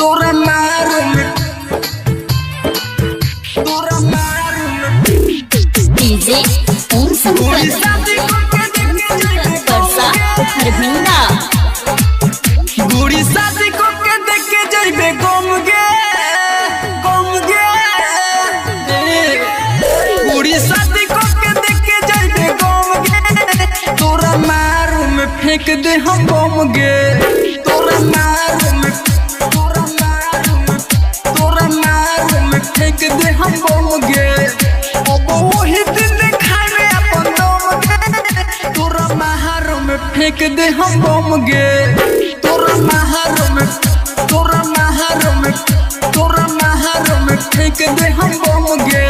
तोरा मारू में डीजे ओम शंकर परसा हरभिंडा गोरी शादी को के देख के जइबे गम गे गोरी शादी को के देख के जइबे गम गे तोरा मारू में फेंक दे हम बम गे तोरा मारू में फेंक दे हम बम गे वही दिन खाने अपन दम गे तोरा मारू में फेंक दे हम बम गे तोरा मारू में फेंक दे हम बम गे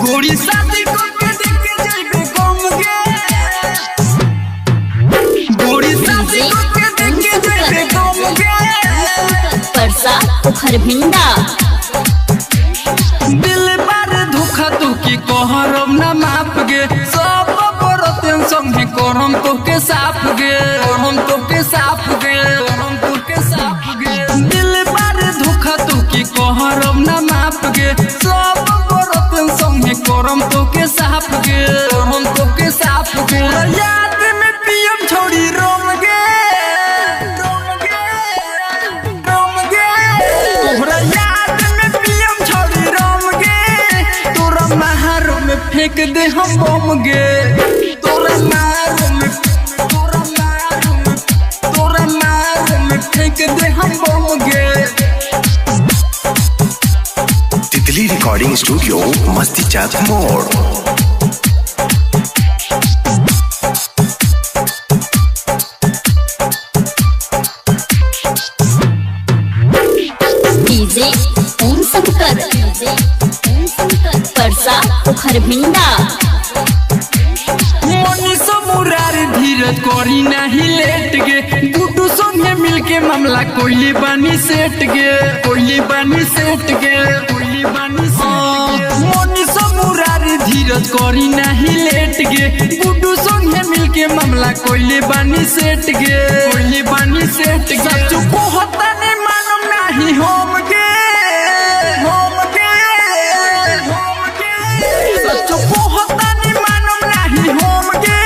गोरी शादी को के देख के जइबे गम गे गोरी शादी को के देख के जइबे गम गे परसा हरभिंडा दिल बार धोखा तू की कहरम ना माप गे सब बरतन संगे करम तो के साफ गे दिल बार धोखा तू की कहरम ना माप गे सब बरतन संगे करम तो के साफ गे याद में पियम छोड़ी रोम गे तोहरा याद में पियम छोड़ी रोम गे तोरा मारू में फेंक दे हम बम गे तोरा मारू में फेंक दे हम बम गे तितली रिकॉर्डिंग स्टूडियो मस्ती चाक मोड़। डीजे ओम शंकर परसा हरभिंडा मनीषो मुरारी धीरज करी नहीं लेट गे गुड्डू संगे मिलके मामला कोइली बानी सेट गे मनीषो मुरारी धीरज करी नहीं लेट गे गुड्डू संगे मिलके मामला कोइली बानी सेट गे सच्चू कहता ने मानम नहीं हम गे सच्चू कहता ने मानम नहीं हम गे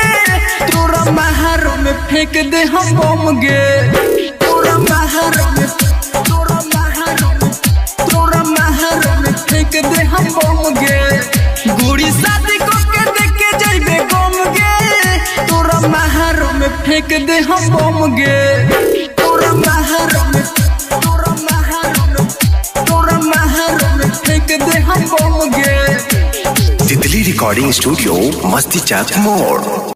तोरा मारू में फेंक दे हम बम गे तोरा मारू में फेंक दे हम बम गे गोरी शादी को के देख के जइबे गम गे तोरा मारू में फेंक दे हम बम गे तोरा मारू में फेंक दे हम बम गे तितली रिकॉर्डिंग स्टूडियो मस्ती चाक मोड़।